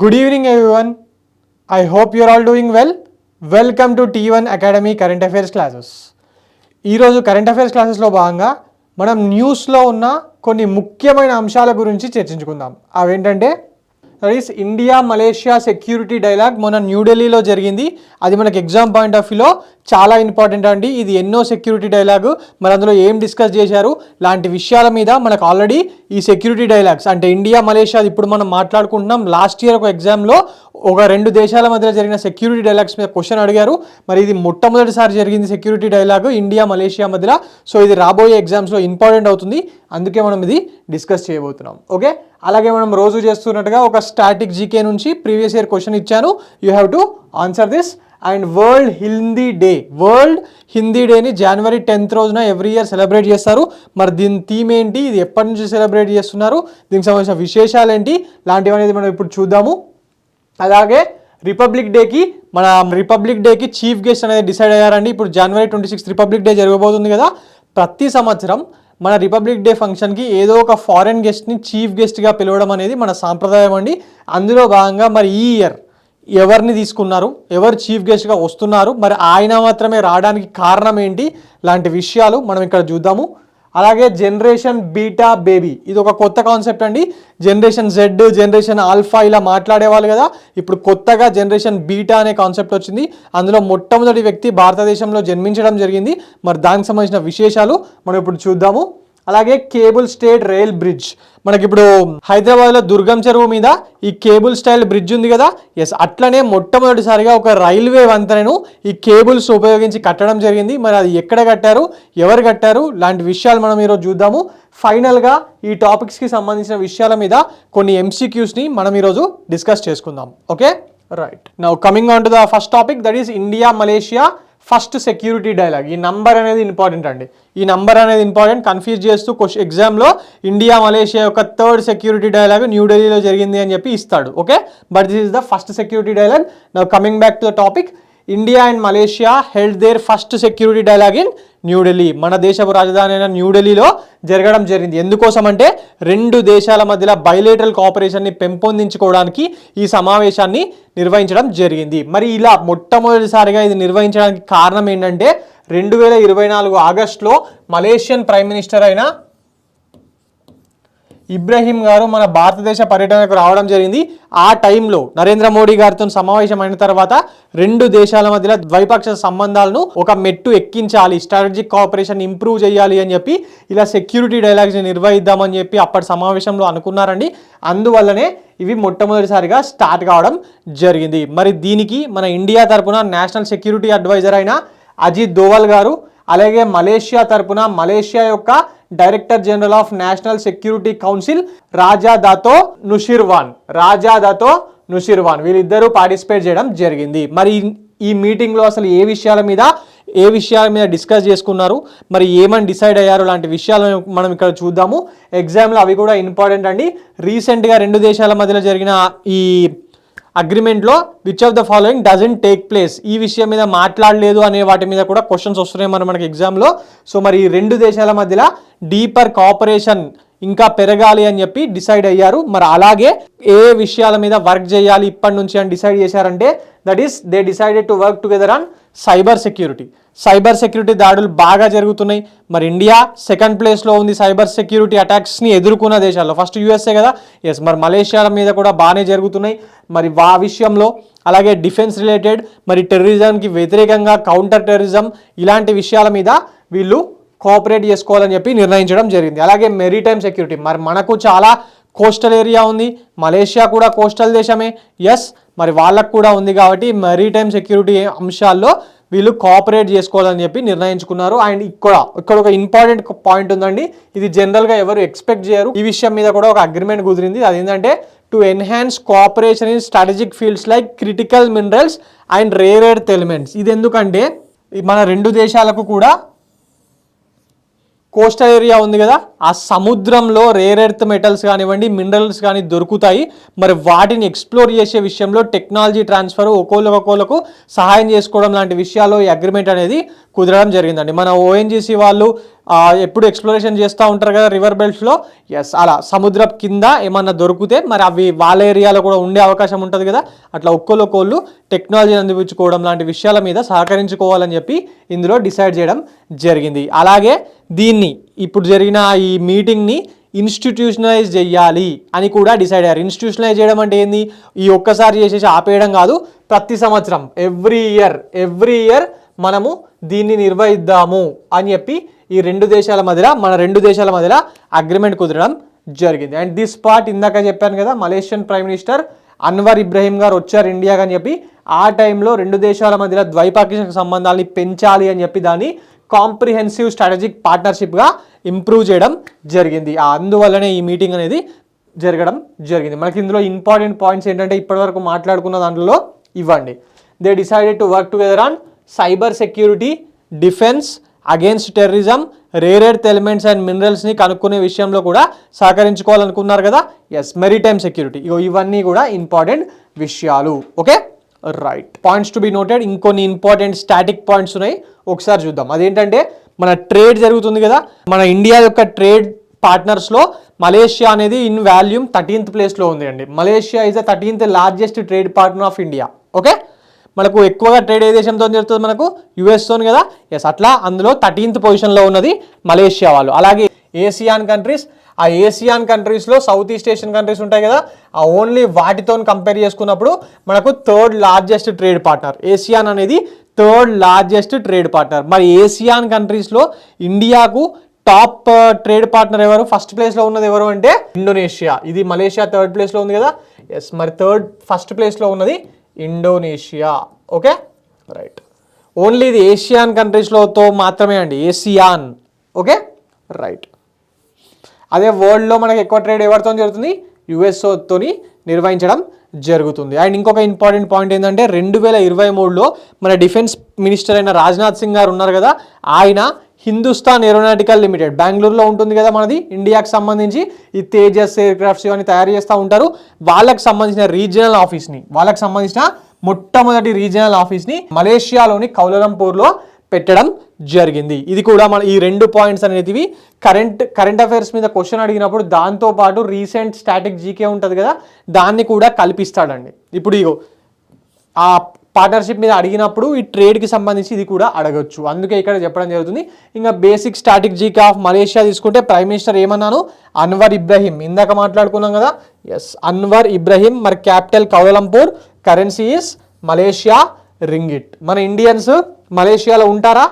Good evening everyone. I hope you are all doing well. Welcome to T1 Academy Current Affairs classes. ఈరోజు current affairs క్లాసెస్లో భాగంగా మనం న్యూస్లో ఉన్న కొన్ని ముఖ్యమైన అంశాల గురించి చర్చించుకుందాం. అవేంటంటే that is India Malaysia security dialogue మొన్న న్యూఢిల్లీలో జరిగింది. అది మనకి ఎగ్జామ్ పాయింట్ ఆఫ్ వ్యూలో చాలా ఇంపార్టెంట్ అండి. ఇది ఎన్నో సెక్యూరిటీ డైలాగు, మరి అందులో ఏం డిస్కస్ చేశారు లాంటి విషయాల మీద మనకు ఆల్రెడీ ఈ సెక్యూరిటీ డైలాగ్స్ అంటే ఇండియా మలేషియా ఇప్పుడు మనం మాట్లాడుకుంటున్నాం. లాస్ట్ ఇయర్ ఒక ఎగ్జామ్లో ఒక రెండు దేశాల మధ్య జరిగిన సెక్యూరిటీ డైలాగ్స్ మీద క్వశ్చన్ అడిగారు. మరి ఇది మొట్టమొదటిసారి జరిగింది సెక్యూరిటీ డైలాగ్ ఇండియా మలేషియా మధ్యలో. సో ఇది రాబోయే ఎగ్జామ్స్లో ఇంపార్టెంట్ అవుతుంది, అందుకే మనం ఇది డిస్కస్ చేయబోతున్నాం. ఓకే, అలాగే మనం రోజు చేస్తున్నట్టుగా ఒక స్టాటిక్ జీకే నుంచి ప్రీవియస్ ఇయర్ క్వశ్చన్ ఇచ్చాను. You have to answer this. And world Hindi డేని జనవరి 10th రోజున ఎవ్రీ ఇయర్ సెలబ్రేట్ చేస్తారు. మరి దీని థీమ్ ఏంటి, ఇది ఎప్పటి నుంచి సెలబ్రేట్ చేస్తున్నారు, దీనికి సంబంధించిన విశేషాలు ఏంటి లాంటివి అనేది మనం ఇప్పుడు చూద్దాము. అలాగే రిపబ్లిక్ డేకి చీఫ్ గెస్ట్ అనేది డిసైడ్ అయ్యారండి. ఇప్పుడు జనవరి 26 రిపబ్లిక్ డే జరగబోతుంది కదా. ప్రతి సంవత్సరం మన రిపబ్లిక్ డే ఫంక్షన్కి ఏదో ఒక ఫారెన్ గెస్ట్ని చీఫ్ గెస్ట్గా పిలవడం అనేది మన సాంప్రదాయం అండి. అందులో భాగంగా మరి ఈ ఇయర్ ఎవరిని తీసుకున్నారు, ఎవరు చీఫ్ గెస్ట్గా వస్తున్నారు, మరి ఆయన మాత్రమే రావడానికి కారణం ఏంటి లాంటి విషయాలు మనం ఇక్కడ చూద్దాము. అలాగే జనరేషన్ బీటా బేబీ, ఇది ఒక కొత్త కాన్సెప్ట్ అండి. జనరేషన్ జెడ్, జనరేషన్ ఆల్ఫా ఇలా మాట్లాడేవాళ్ళు కదా, ఇప్పుడు కొత్తగా జనరేషన్ బీటా అనే కాన్సెప్ట్ వచ్చింది. అందులో మొట్టమొదటి వ్యక్తి భారతదేశంలో జన్మించడం జరిగింది. మరి దానికి సంబంధించిన విశేషాలు మనం ఇప్పుడు చూద్దాము. అలాగే కేబుల్ స్టేట్ రైల్ బ్రిడ్జ్, మనకి ఇప్పుడు హైదరాబాద్లో దుర్గం చెరువు మీద ఈ కేబుల్ స్టైల్ బ్రిడ్జ్ ఉంది కదా. ఎస్, అట్లనే మొట్టమొదటిసారిగా ఒక రైల్వే వంతెనను ఈ కేబుల్స్ ఉపయోగించి కట్టడం జరిగింది. మరి అది ఎక్కడ కట్టారు, ఎవరు కట్టారు లాంటి విషయాలు మనం ఈరోజు చూద్దాము. ఫైనల్గా ఈ టాపిక్స్కి సంబంధించిన విషయాల మీద కొన్ని MCQsని మనం ఈరోజు డిస్కస్ చేసుకుందాం. Okay, right. Now coming on to the first topic, that is India Malaysia first security dialogue. ఈ నంబర్ అనేది ఇంపార్టెంట్ అండి, ఈ నంబర్ అనేది ఇంపార్టెంట్. కన్ఫ్యూజ్ చేస్తూ ఎగ్జామ్లో ఇండియా మలేషియా యొక్క థర్డ్ సెక్యూరిటీ డైలాగ్ న్యూఢిల్లీలో జరిగింది అని చెప్పి ఇస్తాడు. Okay, but this is the first security dialogue. Now coming back to the topic, India and Malaysia held there first security dialogue in New Delhi. మన దేశపు రాజధాని అయిన న్యూఢిల్లీలో జరగడం జరిగింది. ఎందుకోసం అంటే రెండు దేశాల మధ్యలో బైలేటరల్ కోఆపరేషన్ని పెంపొందించుకోవడానికి ఈ సమావేశాన్ని నిర్వహించడం జరిగింది. మరి ఇలా మొట్టమొదటిసారిగా ఇది నిర్వహించడానికి కారణం ఏంటంటే 2024 ఆగస్టులో మలేషియన్ ప్రైమ్ మినిస్టర్ అయిన ఇబ్రహీం గారు మన భారతదేశ పర్యటనకు రావడం జరిగింది. ఆ టైంలో నరేంద్ర మోడీ గారితో సమావేశం అయిన తర్వాత రెండు దేశాల మధ్యలో ద్వైపాక్షిక సంబంధాలను ఒక మెట్టు ఎక్కించాలి, స్ట్రాటజిక్ కోఆపరేషన్ ఇంప్రూవ్ చేయాలి అని చెప్పి ఇలా సెక్యూరిటీ డైలాగ్స్ని నిర్వహిద్దామని చెప్పి అప్పటి సమావేశంలో అనుకున్నారండి. అందువల్లనే ఇవి మొట్టమొదటిసారిగా స్టార్ట్ కావడం జరిగింది. మరి దీనికి మన ఇండియా తరపున నేషనల్ సెక్యూరిటీ అడ్వైజర్ అయిన అజిత్ దోవల్ గారు, అలాగే మలేషియా తరపున మలేషియా యొక్క director general of national security council Raja Dato Nushirwan వీళ్ళిద్దరూ పార్టిసిపేట్ చేయడం జరిగింది. మరి ఈ మీటింగ్లో అసలు ఏ విషయాల మీద డిస్కస్ చేసుకున్నారు, మరి ఏమని డిసైడ్ అయ్యారు లాంటి విషయాలను మనం ఇక్కడ చూద్దాము. ఎగ్జామ్లో అవి కూడా ఇంపార్టెంట్ అండి. రీసెంట్గా రెండు దేశాల మధ్యలో జరిగిన ఈ అగ్రిమెంట్లో which of the following doesn't take place, ఈ విషయం మీద మాట్లాడలేదు అనే వాటి మీద కూడా క్వశ్చన్స్ వస్తున్నాయి మనకి ఎగ్జామ్లో. సో మరి ఈ రెండు దేశాల మధ్యలో డీపర్ కోఆపరేషన్ ఇంకా పెరగాలి అని చెప్పి డిసైడ్ అయ్యారు. మరి అలాగే ఏ విషయాల మీద వర్క్ చేయాలి ఇప్పటి నుంచి అని డిసైడ్ చేశారంటే that is they decided to work together on cyber security దాడులు బాగా జరుగుతున్నాయి. మరి ఇండియా సెకండ్ ప్లేస్లో ఉంది సైబర్ సెక్యూరిటీ అటాక్స్ని ఎదుర్కొన్న దేశాల్లో. ఫస్ట్ USA కదా, ఎస్, మరి మలేషియా మీద కూడా బాగానే జరుగుతున్నాయి. మరి ఆ విషయంలో అలాగే డిఫెన్స్ రిలేటెడ్, మరి టెర్రరిజంకి వ్యతిరేకంగా కౌంటర్ టెర్రరిజం ఇలాంటి విషయాల మీద వీళ్ళు కోఆపరేట్ చేసుకోవాలని చెప్పి నిర్ణయించడం జరిగింది. అలాగే మెరీటైమ్ సెక్యూరిటీ, మరి మనకు చాలా కోస్టల్ ఏరియా ఉంది, మలేషియా కూడా కోస్టల్ దేశమే, ఎస్, మరి వాళ్ళకు కూడా ఉంది కాబట్టి మెరీటైమ్ సెక్యూరిటీ అంశాల్లో వీళ్ళు కోఆపరేట్ చేసుకోవాలని చెప్పి నిర్ణయించుకున్నారు. అండ్ ఇక్కడ ఒక ఇంపార్టెంట్ పాయింట్ ఉందండి, ఇది జనరల్గా ఎవరు ఎక్స్పెక్ట్ చేయరు. ఈ విషయం మీద కూడా ఒక అగ్రిమెంట్ కుదిరింది. అదేంటంటే to enhance cooperation in strategic fields like critical minerals and rare earth elements. ఇది ఎందుకంటే మన రెండు దేశాలకు కూడా కోస్టల్ ఏరియా ఉంది కదా, ఆ సముద్రంలో రేర్ ఎర్త్ మెటల్స్ కానివ్వండి, మినరల్స్ కానీ దొరుకుతాయి. మరి వాటిని ఎక్స్ప్లోర్ చేసే విషయంలో టెక్నాలజీ ట్రాన్స్ఫర్, ఒకళ్ళకు సహాయం చేసుకోవడం లాంటి విషయాల్లో ఈ అగ్రిమెంట్ అనేది కుదరడం జరిగిందండి. మన ONGC వాళ్ళు ఎప్పుడు ఎక్స్ప్లోరేషన్ చేస్తూ ఉంటారు కదా రివర్ బెల్ట్స్లో. ఎస్, అలా సముద్రం కింద ఏమన్నా దొరికితే మరి అవి వాళ్ళ ఏరియాలో కూడా ఉండే అవకాశం ఉంటుంది కదా. అట్లా ఒక్కోళ్ళు టెక్నాలజీని అందిపుచ్చుకోవడం లాంటి విషయాల మీద సహకరించుకోవాలని చెప్పి ఇందులో డిసైడ్ చేయడం జరిగింది. అలాగే దీన్ని ఇప్పుడు జరిగిన ఈ మీటింగ్ని ఇన్స్టిట్యూషనలైజ్ చేయాలి అని కూడా డిసైడ్ అయ్యారు. ఇన్స్టిట్యూషనలైజ్ చేయడం అంటే ఏంది, ఈ ఒక్కసారి చేసేసి ఆపేయడం కాదు, ప్రతి సంవత్సరం ఎవ్రీ ఇయర్ మనము దీన్ని నిర్వహిద్దాము అని చెప్పి ఈ మన రెండు దేశాల మధ్యలో అగ్రిమెంట్ కుదరడం జరిగింది. అండ్ దిస్ పార్ట్ ఇందాక చెప్పాను కదా, Malaysian prime minister Anwar Ibrahim గారు వచ్చారు ఇండియాకి అని చెప్పి. ఆ టైంలో రెండు దేశాల మధ్యలో ద్వైపాక్షిక సంబంధాలని పెంచాలి అని చెప్పి దాన్ని కాంప్రిహెన్సివ్ స్ట్రాటజిక్ పార్ట్నర్షిప్గా ఇంప్రూవ్ చేయడం జరిగింది. అందువల్లనే ఈ మీటింగ్ అనేది జరగడం జరిగింది. మనకి ఇందులో ఇంపార్టెంట్ పాయింట్స్ ఏంటంటే ఇప్పటివరకు మాట్లాడుకున్న దాంట్లో ఇవ్వండి. They decided to work together on cyber security, defence, against terrorism, rare earth elements and మినరల్స్ని కనుక్కునే విషయంలో కూడా సహకరించుకోవాలనుకున్నారు కదా. ఎస్, మెరిటైమ్ సెక్యూరిటీ, ఇవన్నీ కూడా ఇంపార్టెంట్ విషయాలు. Okay, right. Points to be noted. ఇంకొన్ని ఇంపార్టెంట్ స్టాటిక్ పాయింట్స్ ఉన్నాయి, ఒకసారి చూద్దాం. అదేంటంటే మన ట్రేడ్ జరుగుతుంది కదా, మన ఇండియా యొక్క ట్రేడ్ పార్ట్నర్స్లో మలేషియా అనేది ఇన్ వాల్యూమ్ 13th ప్లేస్లో ఉంది అండి. Malaysia is the 13th largest trade partner of India. Okay, మనకు ఎక్కువగా ట్రేడ్ ఏ దేశంతో జరుగుతుంది, మనకు యుఎస్తో కదా. ఎస్, అట్లా అందులో 13th పొజిషన్లో ఉన్నది మలేషియా వాళ్ళు. అలాగే ఏసియాన్ కంట్రీస్, ఆ ఏసియాన్ కంట్రీస్లో సౌత్ ఈస్ట్ ఏషియన్ కంట్రీస్ ఉంటాయి కదా, ఆ ఓన్లీ వాటితో కంపేర్ చేసుకున్నప్పుడు మనకు 3rd లార్జెస్ట్ ట్రేడ్ పార్ట్నర్. ఏసియాన్ అనేది 3rd లార్జెస్ట్ ట్రేడ్ పార్ట్నర్. మరి ఏసియాన్ కంట్రీస్లో ఇండియాకు టాప్ ట్రేడ్ పార్ట్నర్ ఎవరు, ఫస్ట్ ప్లేస్లో ఉన్నది ఎవరు అంటే ఇండోనేషియా. ఇది మలేషియా 3rd ప్లేస్లో ఉంది కదా. ఎస్, మరి ఫస్ట్ ప్లేస్లో ఉన్నది ఇండోనేషియా. Okay, right. ఓన్లీ ఇది ఏషియాన్ కంట్రీస్లోతో మాత్రమే అండి, ఏసియాన్. Okay, right. అదే వరల్డ్లో మనకి ఎక్కువ ట్రేడ్ ఎవరితో జరుగుతుంది, యుఎస్ఓతోని నిర్వహించడం జరుగుతుంది. అండ్ ఇంకొక ఇంపార్టెంట్ పాయింట్ ఏంటంటే 2023లో మన డిఫెన్స్ మినిస్టర్ అయిన రాజ్నాథ్ సింగ్ గారు ఉన్నారు కదా, ఆయన హిందుస్థాన్ ఏరోనాటికల్ లిమిటెడ్ బెంగళూరులో ఉంటుంది కదా మనది, ఇండియాకి సంబంధించి ఈ తేజస్ ఎయిర్ క్రాఫ్ట్స్ ఇవన్నీ తయారు చేస్తూ ఉంటారు. వాళ్ళకి సంబంధించిన రీజనల్ ఆఫీస్ని, వాళ్ళకి సంబంధించిన మొట్టమొదటి రీజనల్ ఆఫీస్ని మలేషియాలోని కౌలాలంపూర్లో పెట్టడం జరిగింది. ఇది కూడా మన ఈ 2 పాయింట్స్ అనేటివి కరెంట్ అఫైర్స్ మీద క్వశ్చన్ అడిగినప్పుడు దాంతోపాటు రీసెంట్ స్టాటిక్ జీకే ఉంటుంది కదా, దాన్ని కూడా కల్పిస్తాడండి. ఇప్పుడు ఇగో ఆ పార్ట్నర్షిప్ మీద అడిగినప్పుడు ఈ ట్రేడ్కి సంబంధించి ఇది కూడా అడగచ్చు, అందుకే ఇక్కడ చెప్పడం జరుగుతుంది. ఇంకా basic static GK of Malaysia తీసుకుంటే ప్రైమ్ మినిస్టర్ ఏమన్నాను, అన్వర్ ఇబ్రహీం. ఇందాక మాట్లాడుకున్నాం కదా, ఎస్, అన్వర్ ఇబ్రహీం. మరి capital Kuala Lumpur, currency is Malaysia ringgit. మన ఇండియన్స్ మలేషియాలో ఉంటారా?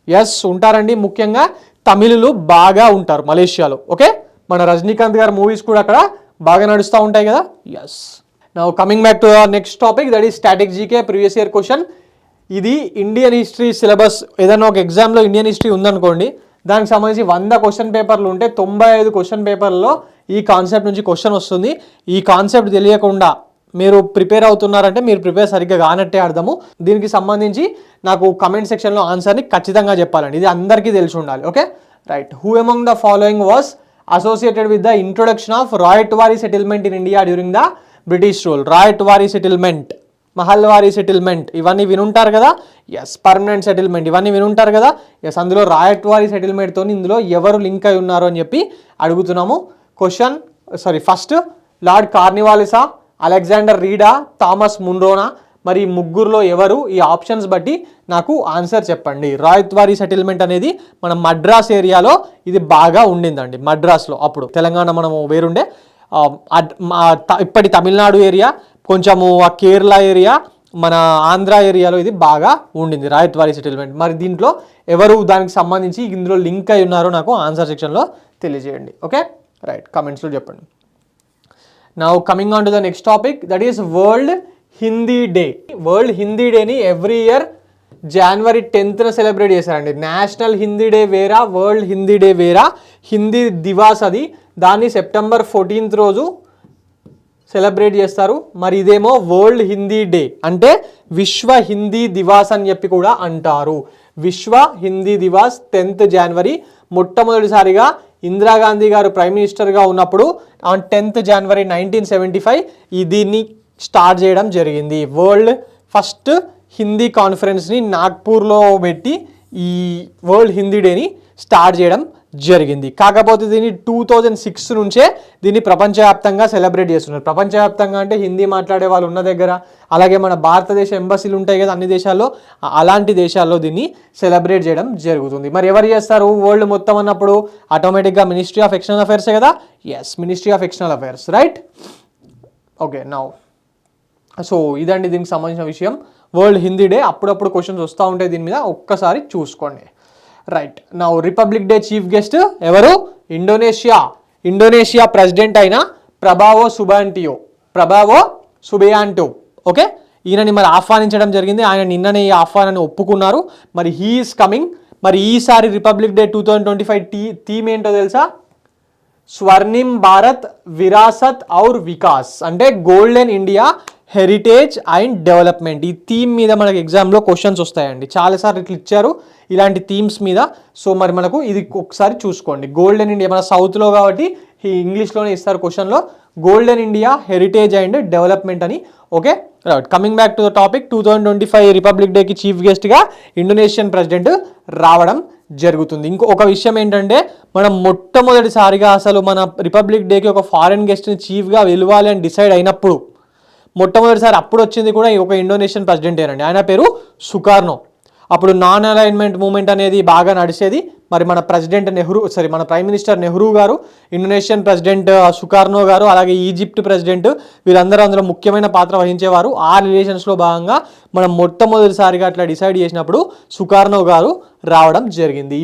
ఎస్, ఉంటారండి. ముఖ్యంగా తమిళులు బాగా ఉంటారు మలేషియాలో. ఓకే, మన రజనీకాంత్ గారి మూవీస్ కూడా అక్కడ బాగా నడుస్తూ ఉంటాయి కదా. Yes, now coming back to next topic, that is static GK previous year question. ఇది ఇండియన్ హిస్టరీ సిలబస్. ఏదైనా ఒక ఎగ్జామ్లో ఇండియన్ హిస్టరీ ఉందనుకోండి, దానికి సంబంధించి 100 క్వశ్చన్ పేపర్లు ఉంటే 95 క్వశ్చన్ పేపర్లలో ఈ కాన్సెప్ట్ నుంచి క్వశ్చన్ వస్తుంది. ఈ కాన్సెప్ట్ తెలియకుండా మీరు ప్రిపేర్ అవుతున్నారంటే మీరు ప్రిపేర్ సరిగ్గా కానట్టే అర్థము. దీనికి సంబంధించి నాకు కమెంట్ సెక్షన్లో ఆన్సర్ని ఖచ్చితంగా చెప్పాలండి, ఇది అందరికీ తెలిసి ఉండాలి. Okay, right. Who among the following was associated with the introduction of Ryotwari settlement in India during the British rule? Ryotwari settlement, Mahalwari settlement, ఇవన్నీ వినుంటారు కదా. ఎస్, పర్మనెంట్ సెటిల్మెంట్, ఇవన్నీ వినుంటారు కదా. ఎస్, అందులో రాయట్వారీ సెటిల్మెంట్తో ఇందులో ఎవరు లింక్ అయి ఉన్నారు అని చెప్పి అడుగుతున్నాము. ఫస్ట్ లార్డ్ కార్నివాలిసా, అలెగ్జాండర్ రీడా, థామస్ మున్రోనా. మరి ముగ్గురులో ఎవరు? ఈ ఆప్షన్స్ బట్టి నాకు ఆన్సర్ చెప్పండి. రాయత్వారీ సెటిల్మెంట్ అనేది మన మద్రాస్ ఏరియాలో ఇది బాగా ఉండిందండి. మద్రాస్లో అప్పుడు తెలంగాణ మనము వేరుండే, ఇప్పటి తమిళనాడు ఏరియా, కొంచెము ఆ కేరళ ఏరియా, మన ఆంధ్ర ఏరియాలో ఇది బాగా ఉండింది రాయత్వారీ సెటిల్మెంట్. మరి దీంట్లో ఎవరు దానికి సంబంధించి ఇందులో లింక్ అయి ఉన్నారో నాకు ఆన్సర్ సెక్షన్లో తెలియజేయండి. ఓకే, రైట్, కమెంట్స్లో చెప్పండి. Now coming on to the next topic, that is World Hindi Day. World Hindi Day ni every year January 10th celebrate చేశారండి. నేషనల్ హిందీ డే వేరా, వరల్డ్ హిందీ డే వేరా. హిందీ దివాస్ అది, దాన్ని September 14th రోజు సెలబ్రేట్ చేస్తారు. మరి ఇదేమో వరల్డ్ హిందీ డే, అంటే విశ్వ హిందీ దివాస్ అని చెప్పి కూడా అంటారు. విశ్వ హిందీ దివాస్ 10th January. మొట్టమొదటిసారిగా ఇందిరాగాంధీ గారు ప్రైమ్ మినిస్టర్గా ఉన్నప్పుడు ఆన్ 10th January 1975 దీన్ని స్టార్ట్ చేయడం జరిగింది. వరల్డ్ ఫస్ట్ హిందీ కాన్ఫరెన్స్ని నాగ్పూర్లో పెట్టి ఈ వరల్డ్ హిందీ డేని స్టార్ట్ చేయడం జరిగింది. కాకపోతే దీన్ని 2006 నుంచే దీన్ని ప్రపంచవ్యాప్తంగా సెలబ్రేట్ చేస్తున్నారు. ప్రపంచవ్యాప్తంగా అంటే హిందీ మాట్లాడే వాళ్ళు ఉన్న దగ్గర, అలాగే మన భారతదేశ ఎంబసీలు ఉంటాయి కదా అన్ని దేశాల్లో, అలాంటి దేశాల్లో దీన్ని సెలబ్రేట్ చేయడం జరుగుతుంది. మరి ఎవరు చేస్తారు వరల్డ్ మొత్తం అన్నప్పుడు? ఆటోమేటిక్గా మినిస్ట్రీ ఆఫ్ ఎక్స్టర్నల్ అఫైర్సే కదా. Yes, ministry of external affairs, right. Okay, now so ఇదండి దీనికి సంబంధించిన విషయం. వరల్డ్ హిందీ డే, అప్పుడప్పుడు క్వశ్చన్స్ వస్తూ ఉంటాయి దీని మీద, ఒక్కసారి చూసుకోండి. Right, now republic day chief guest ఎవరు? ఇండోనేషియా ప్రెసిడెంట్ అయిన ప్రభావో సుబియాంటో. ఓకే, ఈయనని మరి ఆహ్వానించడం జరిగింది. ఆయన నిన్ననే ఈ ఆహ్వానాన్ని ఒప్పుకున్నారు. మరి హీ ఈస్ కమింగ్. మరి ఈసారి రిపబ్లిక్ డే 2025 థీమ్ ఏంటో తెలుసా? స్వర్ణిం భారత్ విరాసత్ ఔర్ వికాస్, అంటే golden India, heritage and development. ఈ థీమ్ మీద మనకి ఎగ్జామ్లో క్వశ్చన్స్ వస్తాయండి. చాలాసార్లు ఇట్లా ఇచ్చారు ఇలాంటి థీమ్స్ మీద. సో మరి మనకు ఇది ఒకసారి చూసుకోండి. గోల్డెన్ ఇండియా మన సౌత్లో కాబట్టి ఇంగ్లీష్లోనే ఇస్తారు క్వశ్చన్లో. Golden India, heritage and development అని. Okay, right. Coming back to the topic, 2025 republic డేకి చీఫ్ గెస్ట్గా ఇండోనేషియన్ ప్రెసిడెంట్ రావడం జరుగుతుంది. ఇంకొక విషయం ఏంటంటే, మనం మొట్టమొదటిసారిగా అసలు మన రిపబ్లిక్ డేకి ఒక ఫారెన్ గెస్ట్ని చీఫ్గా వెలవాలి అని డిసైడ్ అయినప్పుడు మొట్టమొదటిసారి అప్పుడు వచ్చింది కూడా ఒక ఇండోనేషియన్ ప్రెసిడెంటేనండి. ఆయన పేరు సుకార్నో. అప్పుడు నాన్ అలైన్మెంట్ మూమెంట్ అనేది బాగా నడిచేది. మరి మన మన ప్రైమ్ మినిస్టర్ నెహ్రూ గారు, ఇండోనేషియన్ ప్రెసిడెంట్ సుకార్నో గారు, అలాగే ఈజిప్ట్ ప్రెసిడెంట్, వీరందరూ అందులో ముఖ్యమైన పాత్ర వహించేవారు. ఆ రిలేషన్స్లో భాగంగా మనం మొట్టమొదటిసారిగా అట్లా డిసైడ్ చేసినప్పుడు సుకార్నో గారు రావడం జరిగింది.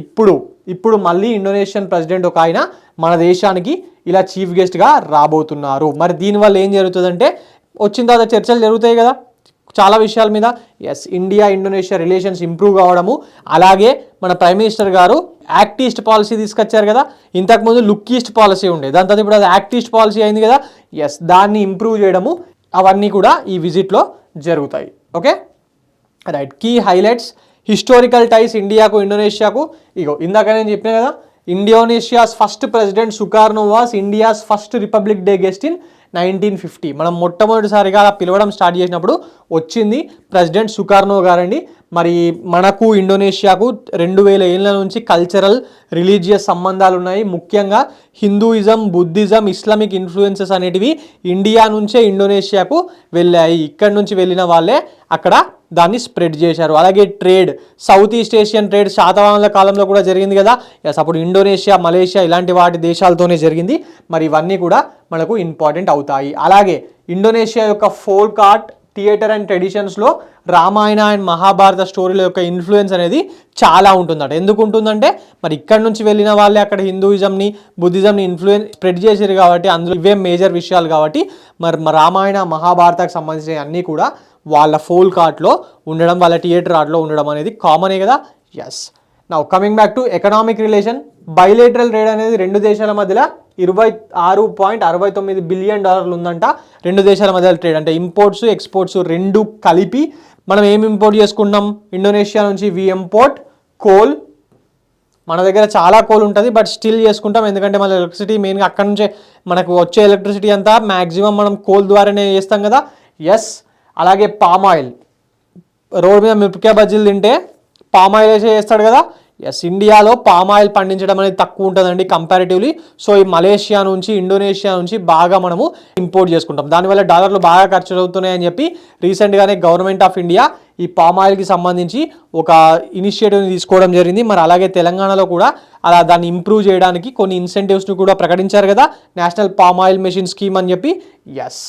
ఇప్పుడు మళ్ళీ ఇండోనేషియన్ ప్రెసిడెంట్ ఒక ఆయన మన దేశానికి ఇలా చీఫ్ గెస్ట్గా రాబోతున్నారు. మరి దీనివల్ల ఏం జరుగుతుందంటే, వచ్చిన తర్వాత చర్చలు జరుగుతాయి కదా చాలా విషయాల మీద. Yes, India Indonesia relations improve కావడము, అలాగే మన ప్రైమ్ మినిస్టర్ గారు యాక్ట్ ఈస్ట్ పాలసీ తీసుకొచ్చారు కదా. ఇంతకుముందు లుక్ ఈస్ట్ పాలసీ ఉండే, దాని తర్వాత ఇప్పుడు అది యాక్ట్ ఈస్ట్ పాలసీ అయింది కదా. ఎస్, దాన్ని ఇంప్రూవ్ చేయడము, అవన్నీ కూడా ఈ విజిట్లో జరుగుతాయి. Okay, right. Key highlights, historical ties ఇండియాకు ఇండోనేషియాకు. ఇందాక నేను చెప్పిన కదా, Indonesia's first president Sukarno was India's first republic day guest in 1950. మనం మొట్టమొదటిసారిగా అలా పిలవడం స్టార్ట్ చేసినప్పుడు వచ్చింది ప్రెసిడెంట్ సుకార్నో గారండి. మరి మనకు ఇండోనేషియాకు 2000 ఏళ్ళ నుంచి కల్చరల్, రిలీజియస్ సంబంధాలు ఉన్నాయి. ముఖ్యంగా హిందూయిజం, బుద్ధిజం, ఇస్లామిక్ ఇన్ఫ్లుయెన్సెస్ అనేటివి ఇండియా నుంచే ఇండోనేషియాకు వెళ్ళాయి. ఇక్కడి నుంచి వెళ్ళిన వాళ్ళే అక్కడ దాన్ని స్ప్రెడ్ చేశారు. అలాగే trade, south east Asian trade శాతవాహనుల కాలంలో కూడా జరిగింది కదా. ఎస్, అప్పుడు ఇండోనేషియా, మలేషియా ఇలాంటి వాటి దేశాలతోనే జరిగింది. మరి ఇవన్నీ కూడా మనకు ఇంపార్టెంట్ అవుతాయి. అలాగే ఇండోనేషియా యొక్క ఫోల్క్ ఆర్ట్, థియేటర్ అండ్ ట్రెడిషన్స్లో రామాయణ అండ్ మహాభారత స్టోరీల యొక్క ఇన్ఫ్లుయెన్స్ అనేది చాలా ఉంటుందట. ఎందుకు ఉంటుందంటే, మరి ఇక్కడ నుంచి వెళ్ళిన వాళ్ళే అక్కడ హిందూయిజంని, బుద్ధిజంని ఇన్ఫ్లుయెన్స్ స్ప్రెడ్ చేశారు కాబట్టి, అందులో ఇవే మేజర్ విషయాలు కాబట్టి మరి రామాయణ మహాభారతకు సంబంధించిన అన్నీ కూడా వాళ్ళ ఫోల్క్ ఆర్ట్లో ఉండడం, వాళ్ళ థియేటర్ ఆర్ట్లో ఉండడం అనేది కామనే కదా. Yes, now coming back to economic relation. Bilateral trade అనేది రెండు దేశాల మధ్యలో $26.69 బిలియన్ ఉందంట. రెండు దేశాల మధ్య ట్రేడ్ అంటే ఇంపోర్ట్స్, ఎక్స్పోర్ట్స్ రెండు కలిపి. మనం ఏం ఇంపోర్ట్ చేసుకుంటాం ఇండోనేషియా నుంచి? వి ఇంపోర్ట్ కోల్. మన దగ్గర చాలా కోల్ ఉంటుంది, బట్ స్టిల్ చేసుకుంటాం, ఎందుకంటే మన ఎలక్ట్రిసిటీ మెయిన్గా అక్కడ నుంచే మనకు వచ్చే ఎలక్ట్రిసిటీ అంతా మ్యాక్సిమం మనం కోల్ ద్వారానే చేస్తాం కదా. ఎస్, అలాగే పామ్ ఆయిల్. రోడ్ మీద మిరపకాయ బజ్జీలు తింటే పామ్ ఆయిల్ వేసే చేస్తాడు కదా. ఎస్, ఇండియాలో పామ్ ఆయిల్ పండించడం అనేది తక్కువ ఉంటుందండి కంపారిటివ్లీ. సో ఈ మలేషియా నుంచి, ఇండోనేషియా నుంచి బాగా మనము ఇంపోర్ట్ చేసుకుంటాం. దానివల్ల డాలర్లు బాగా ఖర్చు అవుతున్నాయని చెప్పి రీసెంట్గానే గవర్నమెంట్ ఆఫ్ ఇండియా ఈ పామ్ ఆయిల్కి సంబంధించి ఒక ఇనిషియేటివ్ని తీసుకోవడం జరిగింది. మరి అలాగే తెలంగాణలో కూడా అలా దాన్ని ఇంప్రూవ్ చేయడానికి కొన్ని ఇన్సెంటివ్స్ని కూడా ప్రకటించారు కదా, national palm oil machine scheme అని చెప్పి. ఎస్,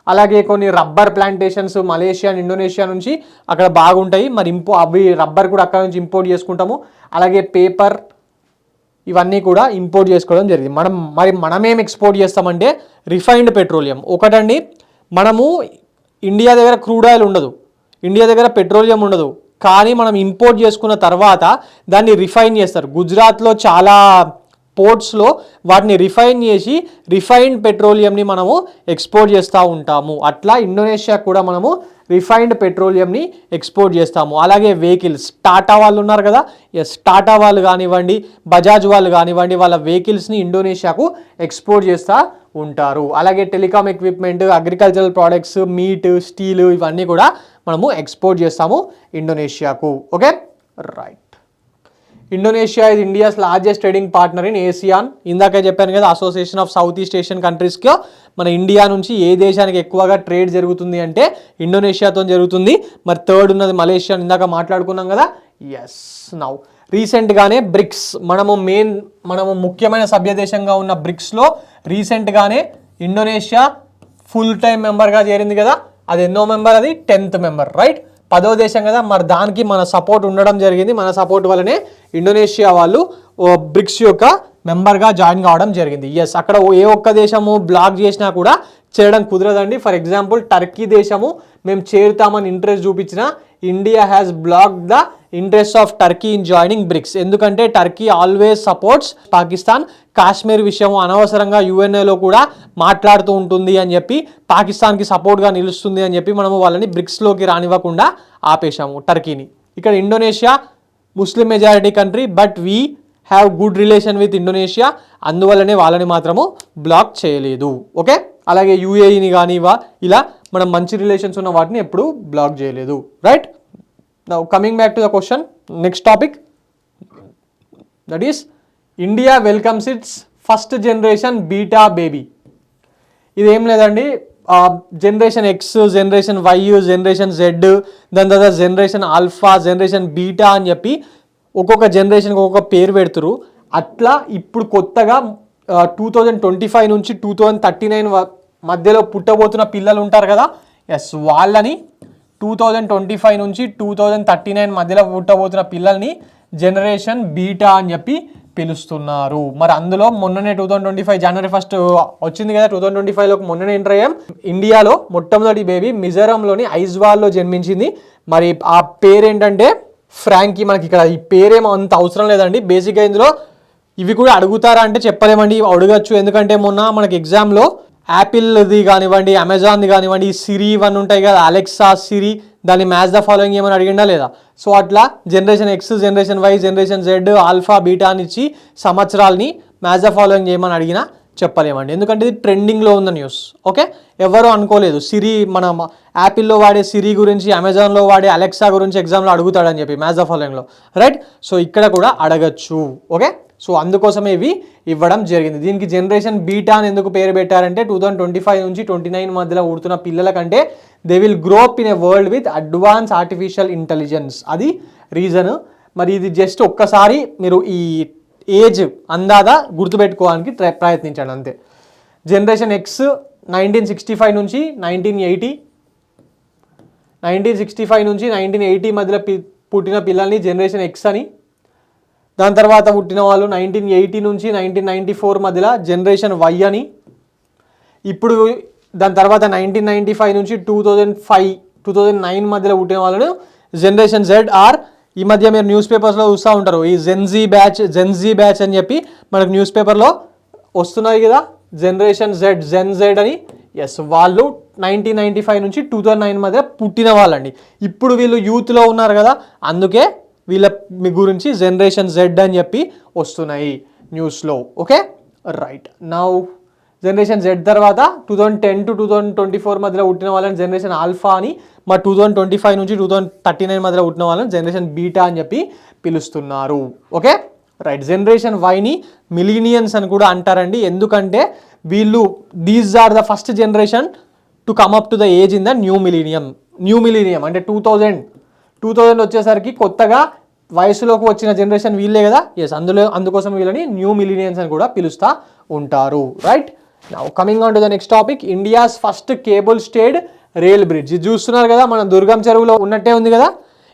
అలాగే కొన్ని రబ్బర్ ప్లాంటేషన్స్ మలేషియా, ఇండోనేషియా నుంచి అక్కడ బాగుంటాయి. మరి అవి రబ్బర్ కూడా అక్కడ నుంచి ఇంపోర్ట్ చేసుకుంటాము. అలాగే పేపర్, ఇవన్నీ కూడా ఇంపోర్ట్ చేసుకోవడం జరిగింది. మనమేం ఎక్స్పోర్ట్ చేస్తామంటే రిఫైన్డ్ పెట్రోలియం ఒకటండి. మనము ఇండియా దగ్గర క్రూడ్ ఆయిల్ ఉండదు, ఇండియా దగ్గర పెట్రోలియం ఉండదు, కానీ మనం ఇంపోర్ట్ చేసుకున్న తర్వాత దాన్ని రిఫైన్ చేస్తారు. గుజరాత్లో చాలా పోర్ట్స్లో వాటిని రిఫైన్ చేసి రిఫైన్డ్ పెట్రోలియంని మనము ఎక్స్పోర్ట్ చేస్తూ ఉంటాము. అట్లా ఇండోనేషియా కూడా మనము రిఫైన్డ్ పెట్రోలియంని ఎక్స్పోర్ట్ చేస్తాము. అలాగే వెహికల్స్, టాటా వాళ్ళు ఉన్నారు కదా. ఎస్, టాటా వాళ్ళు కానివ్వండి, బజాజ్ వాళ్ళు కానివ్వండి, వాళ్ళ వెహికల్స్ని ఇండోనేషియాకు ఎక్స్పోర్ట్ చేస్తూ ఉంటారు. అలాగే telecom equipment, agricultural products, meat, steel ఇవన్నీ కూడా మనము ఎక్స్పోర్ట్ చేస్తాము ఇండోనేషియాకు. Okay, right. Indonesia is India's largest trading partner in ASEAN. ఇందాకే చెప్పాను కదా, Association of South east Asian కంట్రీస్కి మన ఇండియా నుంచి ఏ దేశానికి ఎక్కువగా ట్రేడ్ జరుగుతుంది అంటే ఇండోనేషియాతో జరుగుతుంది. మరి థర్డ్ ఉన్నది మలేషియా, ఇందాక మాట్లాడుకున్నాం కదా. ఎస్, నౌ రీసెంట్గానే బ్రిక్స్, మనము ముఖ్యమైన సభ్య దేశంగా ఉన్న బ్రిక్స్లో రీసెంట్గానే ఇండోనేషియా ఫుల్ టైం మెంబర్గా చేరింది కదా. అది ఎన్నో మెంబర్? అది 10th మెంబర్, రైట్? 10వ దేశం కదా. మరి దానికి మన సపోర్ట్ ఉండడం జరిగింది. మన సపోర్ట్ వల్లనే ఇండోనేషియా వాళ్ళు బ్రిక్స్ యొక్క మెంబర్గా జాయిన్ కావడం జరిగింది. ఎస్, అక్కడ ఏ ఒక్క దేశము బ్లాక్ చేసినా కూడా చేయడం కుదరదండి. ఫర్ ఎగ్జాంపుల్ టర్కీ దేశము మేము చేరుతామని ఇంట్రెస్ట్ చూపించిన India has block the interest of Turkey in joining BRICS. ఎందుకంటే Turkey always supports Pakistan. Kashmir విషయం అనవసరంగా యుఎన్ఏలో కూడా మాట్లాడుతూ ఉంటుంది అని చెప్పి, పాకిస్తాన్కి సపోర్ట్గా నిలుస్తుంది అని చెప్పి మనము వాళ్ళని బ్రిక్స్లోకి రానివ్వకుండా ఆపేశాము టర్కీని. ఇక్కడ Indonesia Muslim majority country, but we have good relation with Indonesia, అందువల్లనే వాళ్ళని మాత్రము బ్లాక్ చేయలేదు. ఓకే, అలాగే యూఏఈని కానీ ఇలా మనం మంచి రిలేషన్స్ ఉన్న వాటిని ఎప్పుడు బ్లాక్ చేయలేదు, right? Now coming back to the question, next topic, that is India welcomes its first generation beta baby. ఇదేం లేదండి, generation X, generation Y, generation Z, దాని తర్వాత జనరేషన్ ఆల్ఫా, జనరేషన్ బీటా అని చెప్పి ఒక్కొక్క జనరేషన్కి ఒక్కొక్క పేరు పెడుతురు. అట్లా ఇప్పుడు కొత్తగా 2025 నుంచి 2039 మధ్యలో పుట్టబోతున్న పిల్లలు ఉంటారు కదా. ఎస్, వాళ్ళని 2025 నుంచి 2039 మధ్యలో పుట్టబోతున్న పిల్లల్ని జనరేషన్ బీటా అని చెప్పి పిలుస్తున్నారు. మరి అందులో మొన్ననే 2025 జనవరి 1 వచ్చింది కదా. 2025లోకి మొన్ననే ఎంటర్ అయ్యాం. ఇండియాలో మొట్టమొదటి బేబీ మిజోరంలోని ఐజ్వాల్లో జన్మించింది. మరి ఆ పేరేంటంటే ఫ్రాంకీ. మనకి ఇక్కడ ఈ పేరేమో అంత అవసరం లేదండి. బేసిక్గా ఇందులో ఇవి కూడా అడుగుతారా అంటే చెప్పలేమండి, అడగచ్చు. ఎందుకంటే మొన్న మనకి ఎగ్జామ్లో యాపిల్ది కానివ్వండి, అమెజాన్ది కానివ్వండి, సిరి ఇవన్నీ ఉంటాయి కదా, అలెక్సా, సిరి, దాన్ని మ్యాచ్ ద ఫాలోయింగ్ ఏమైనా అడిగిందా లేదా? సో అట్లా generation X, generation Y, generation Z, alpha, beta అని ఇచ్చి సంవత్సరాలని మ్యాచ్ ద ఫాలోయింగ్ ఏమని అడిగినా చెప్పలేమండి. ఎందుకంటే ఇది ట్రెండింగ్లో ఉన్న న్యూస్. ఓకే, ఎవరు అనుకోలేదు సిరి, మన యాపిల్లో వాడే సిరి గురించి, అమెజాన్లో వాడే అలెక్సా గురించి ఎగ్జామ్లో అడుగుతాడని చెప్పి మ్యాచ్ ద ఫాలోయింగ్లో, రైట్? సో ఇక్కడ కూడా అడగచ్చు. ఓకే, సో అందుకోసమే ఇవి ఇవ్వడం జరిగింది. దీనికి జనరేషన్ బీటా అని ఎందుకు పేరు పెట్టారంటే 2025 నుంచి 29 మధ్యలో ఉడుతున్న పిల్లల కంటే they will grow up in a world with advance artificial intelligence, అది రీజన్. మరి ఇది జస్ట్ ఒక్కసారి మీరు ఈ ఏజ్ అందాదా గుర్తుపెట్టుకోవడానికి ప్రయత్నించండి అంతే. జనరేషన్ ఎక్స్ 1965 నుంచి 1980, 1965 నుంచి 1980 మధ్యలో పుట్టిన పిల్లల్ని జనరేషన్ ఎక్స్ అని, దాని తర్వాత పుట్టిన వాళ్ళు 1980 నుంచి 1994 మధ్యలో జనరేషన్ వై అని, ఇప్పుడు దాని తర్వాత 1995 నుంచి 2009 మధ్యలో పుట్టిన వాళ్ళను జనరేషన్ జెడ్ ఆర్, ఈ మధ్య మీరు న్యూస్ పేపర్స్లో చూస్తూ ఉంటారు ఈ జెన్జీ బ్యాచ్ అని చెప్పి మనకు న్యూస్ పేపర్లో వస్తున్నాయి కదా, జనరేషన్ జెడ్ అని. ఎస్, వాళ్ళు 1995 నుంచి 2009 మధ్య పుట్టిన వాళ్ళండి. ఇప్పుడు వీళ్ళు యూత్లో ఉన్నారు కదా, అందుకే వీళ్ళ మీ గురించి జనరేషన్ జెడ్ అని చెప్పి వస్తున్నాయి న్యూస్లో. Okay, right. Now generation Z తర్వాత 2010 to 2024 మధ్యలో పుట్టిన వాళ్ళని జనరేషన్ ఆల్ఫా అని, మరి 2025 నుంచి 2039 మధ్యలో పుట్టిన వాళ్ళని జనరేషన్ బీటా అని చెప్పి పిలుస్తున్నారు. Okay, right. జనరేషన్ వైని మిలీనియన్స్ అని కూడా అంటారండి. ఎందుకంటే వీళ్ళు these are the first generation to come up to the age in the new millennium అంటే 2000 వచ్చేసరికి కొత్తగా వయసులోకి వచ్చిన జనరేషన్ వీళ్ళే కదా. ఎస్, అందుకోసం వీళ్ళని న్యూ మిలీనియన్స్ అని కూడా పిలుస్తూ ఉంటారు, right? Now coming on to the next topic, India's first cable stayed rail bridge. ఇది చూస్తున్నారు కదా, మన దుర్గం చెరువులో ఉన్నట్టే ఉంది కదా.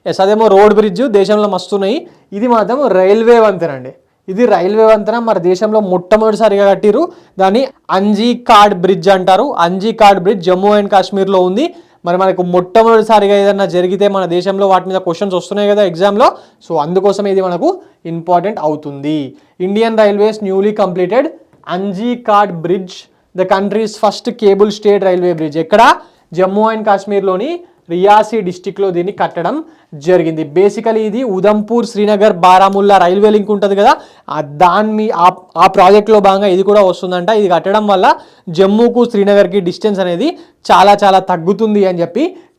ఎస్, అదేమో రోడ్ బ్రిడ్జ్, దేశంలో మస్తున్నాయి. ఇది మాత్రం రైల్వే వంతెన అండి. ఇది రైల్వే వంతెన మన దేశంలో మొట్టమొదటిసారిగా కట్టిరు. దాన్ని అంజీకాడ్ బ్రిడ్జ్ అంటారు. అంజీకాడ్ బ్రిడ్జ్ జమ్మూ అండ్ కాశ్మీర్లో ఉంది. మరి మనకు మొట్టమొదటిసారిగా ఏదైనా జరిగితే మన దేశంలో వాటి మీద క్వశ్చన్స్ వస్తున్నాయి కదా ఎగ్జామ్లో, సో అందుకోసం ఇది మనకు ఇంపార్టెంట్ అవుతుంది. Indian Railways newly completed Anji Khad bridge, the country's first cable stayed railway bridge. ఎక్కడ? జమ్మూ అండ్ కాశ్మీర్లోని రియాసీ డిస్టిక్లో దీన్ని కట్టడం జరిగింది. బేసికలీ ఇది ఉదంపూర్, శ్రీనగర్, బారాముల్లా రైల్వే లింక్ ఉంటుంది కదా, ఆ ప్రాజెక్ట్లో భాగంగా ఇది కూడా వస్తుందంట. ఇది కట్టడం వల్ల జమ్మూకు శ్రీనగర్కి డిస్టెన్స్ అనేది చాలా చాలా తగ్గుతుంది అని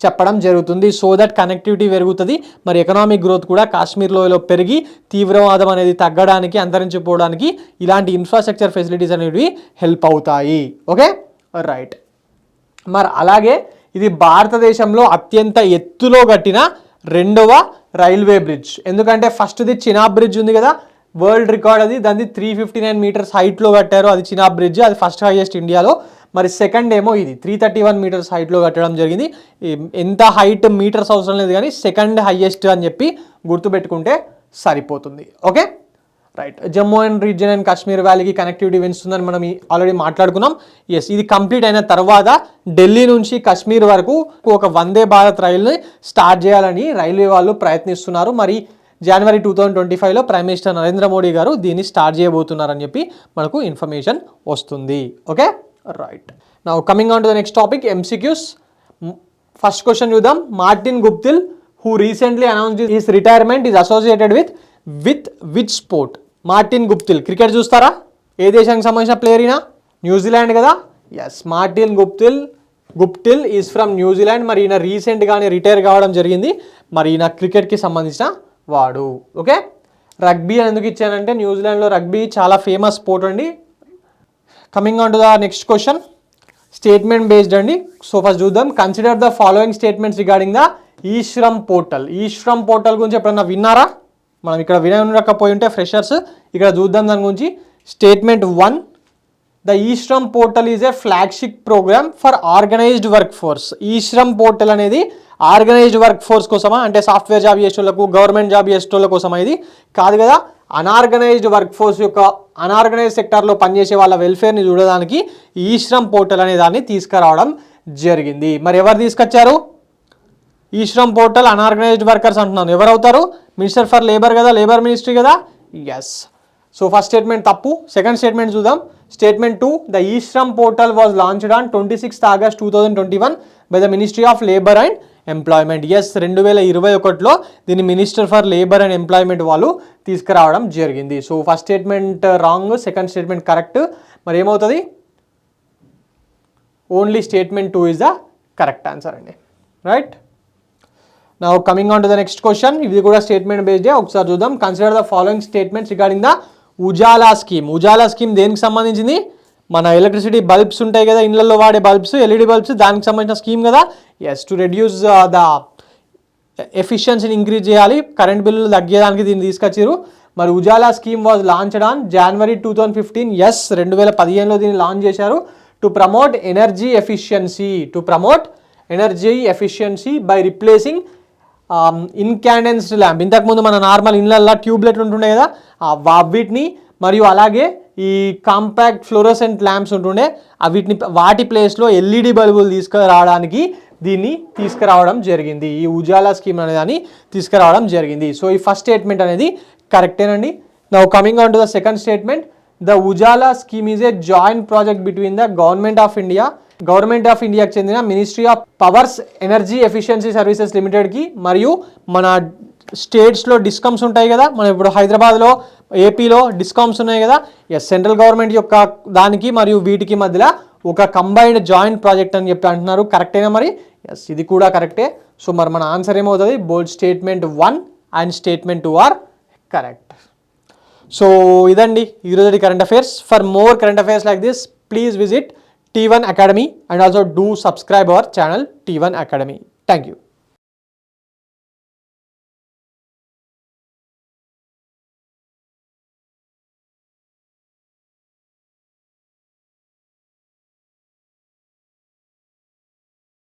చెప్పడం జరుగుతుంది. సో దట్ కనెక్టివిటీ పెరుగుతుంది, మరి ఎకనామిక్ గ్రోత్ కూడా కాశ్మీర్లో పెరిగి తీవ్రవాదం అనేది తగ్గడానికి, అంతరించిపోవడానికి ఇలాంటి ఇన్ఫ్రాస్ట్రక్చర్ ఫెసిలిటీస్ అనేవి హెల్ప్ అవుతాయి. Okay right. మరి అలాగే ఇది భారతదేశంలో అత్యంత ఎత్తులో కట్టిన రెండవ రైల్వే బ్రిడ్జ్. ఎందుకంటే ఫస్ట్ది చినాబ్ బ్రిడ్జ్ ఉంది కదా, వరల్డ్ రికార్డ్ అది, దాన్ని 359 మీటర్స్ హైట్లో కట్టారు, అది చినాబ్ బ్రిడ్జ్, అది ఫస్ట్ హైయెస్ట్ ఇండియాలో. మరి సెకండ్ ఏమో ఇది 331 మీటర్స్ హైట్లో కట్టడం జరిగింది. ఎంత హైట్ మీటర్స్ అవసరం లేదు కానీ సెకండ్ హైయెస్ట్ అని చెప్పి గుర్తుపెట్టుకుంటే సరిపోతుంది. Okay right. Jammu and region and Kashmir వ్యాలీకి కనెక్టివిటీ పెంచుతుందని మనం ఆల్రెడీ మాట్లాడుకున్నాం. ఎస్, ఇది కంప్లీట్ అయిన తర్వాత ఢిల్లీ నుంచి కాశ్మీర్ వరకు ఒక వందే భారత్ రైలుని స్టార్ట్ చేయాలని రైల్వే వాళ్ళు ప్రయత్నిస్తున్నారు. మరి జనవరి 2025లో ప్రైమ్ మినిస్టర్ నరేంద్ర మోడీ గారు దీన్ని స్టార్ట్ చేయబోతున్నారని చెప్పి మనకు ఇన్ఫర్మేషన్ వస్తుంది. Okay right. Now coming on to the next topic, MCQs. First question చూద్దాం. Martin Guptill who recently announced his retirement is associated with which sport? Martin Guptill cricket చూస్తారా? ఏ దేశానికి సంబంధించిన ప్లేయర్ అయినా? న్యూజిలాండ్ కదా. Yes, Martin Guptill is from New Zealand. మరి ఈయన రీసెంట్గానే రిటైర్ కావడం జరిగింది. మరి ఈయన క్రికెట్కి సంబంధించిన వాడు. ఓకే, రగ్బీ అని ఎందుకు ఇచ్చానంటే న్యూజిలాండ్లో రగ్బీ చాలా ఫేమస్ స్పోర్ట్ అండి. Coming on to the next question, statement based అండి. సో ఫస్ట్ చూద్దాం. Consider the following statements regarding the eShram portal. EShram portal గురించి ఎప్పుడన్నా విన్నారా? మనం ఇక్కడ వినకపోయి ఉంటే ఫ్రెషర్స్, ఇక్కడ చూద్దాం దాని గురించి. Statement 1, the eShram portal is a flagship program for organised work force. EShram portal అనేది ఆర్గనైజ్డ్ వర్క్ ఫోర్స్ కోసమా అంటే సాఫ్ట్వేర్ జాబ్ చేసేటోళ్ళకు, గవర్నమెంట్ జాబ్ చేసేటోళ్ళ కోసమా? ఇది కాదు కదా. అనార్గనైజ్డ్ వర్క్ ఫోర్స్ యొక్క అనార్గనైజ్డ్ సెక్టార్లో పనిచేసే వాళ్ళ వెల్ఫేర్ని చూడడానికి ఈశ్రమ్ పోర్టల్ అనే దాన్ని తీసుకురావడం జరిగింది. మరి ఎవరు తీసుకొచ్చారు? ఈశ్రమ్ పోర్టల్ అన్ఆర్గనైజ్డ్ వర్కర్స్ అంటున్నాను. ఎవరు అవుతారు? మినిస్టర్ ఫర్ లేబర్ కదా, లేబర్ మినిస్ట్రీ కదా. ఎస్, సో ఫస్ట్ స్టేట్మెంట్ తప్పు. సెకండ్ స్టేట్మెంట్ చూద్దాం. Statement 2, the eShram portal was launched on 26 August 2021 by the ministry of labour and employment. Yes, 2021లో దీన్ని minister for labour and employment వాళ్ళు తీసుకురావడం జరిగింది. So first statement wrong, second statement correct. మరి ఏమవుతుంది? Only statement 2 is the correct answer అండి. Right. Now coming on to the next question, ఇది కూడా స్టేట్మెంట్ బేస్డే. ఒకసారి చూద్దాం. Consider the following statements regarding the Ujala scheme. Ujala scheme దేనికి సంబంధించింది? మన ఎలక్ట్రిసిటీ బల్బ్స్ ఉంటాయి కదా, ఇళ్లలో వాడే బల్బ్స్, LED బల్బ్స్, దానికి సంబంధించిన స్కీమ్ కదా. ఎస్, టు రెడ్యూస్ ద ఎఫిషియన్సీని ఇంక్రీజ్ చేయాలి, కరెంట్ బిల్లులు తగ్గేదానికి దీన్ని తీసుకొచ్చారు. మరి Ujala scheme was launched on January 2015. Yes, 2015లో దీన్ని లాంచ్ చేశారు. To promote energy efficiency by replacing incandescent lamp. ఇంతకుముందు మన నార్మల్ ఇళ్ళల్లో ట్యూబ్లెట్ ఉంటుండే కదా, వీటిని, మరియు అలాగే ఈ కాంపాక్ట్ ఫ్లోరోసెంట్ ల్యాంప్స్ ఉంటుండే, వాటి ప్లేస్లో LED బల్బులు తీసుకురావడానికి దీన్ని తీసుకురావడం జరిగింది. ఈ ఉజాలా స్కీమ్ అనే దాన్ని తీసుకురావడం జరిగింది. సో ఈ ఫస్ట్ స్టేట్మెంట్ అనేది కరెక్టేనండి. Now coming on to the second statement, the Ujala scheme is a joint project between the government of ఇండియాకి చెందిన ministry of powers energy efficiency services లిమిటెడ్కి మరియు మన స్టేట్స్లో డిస్కమ్స్ ఉంటాయి కదా, మనం ఇప్పుడు హైదరాబాద్లో, ఏపీలో డిస్కమ్స్ ఉన్నాయి కదా. ఎస్, సెంట్రల్ గవర్నమెంట్ యొక్క దానికి మరియు వీటికి మధ్యలో ఒక కంబైన్డ్ జాయింట్ ప్రాజెక్ట్ అని చెప్పి అంటున్నారు. కరెక్టేనా మరి? ఎస్, ఇది కూడా కరెక్టే. సో మరి మన ఆన్సర్ ఏమవుతుంది? Both statement 1 and statement 2 are correct. So ఇదండి ఈరోజు current affairs. For more current affairs like this, please visit T1 Academy and also do subscribe our channel T1 Academy. Thank you.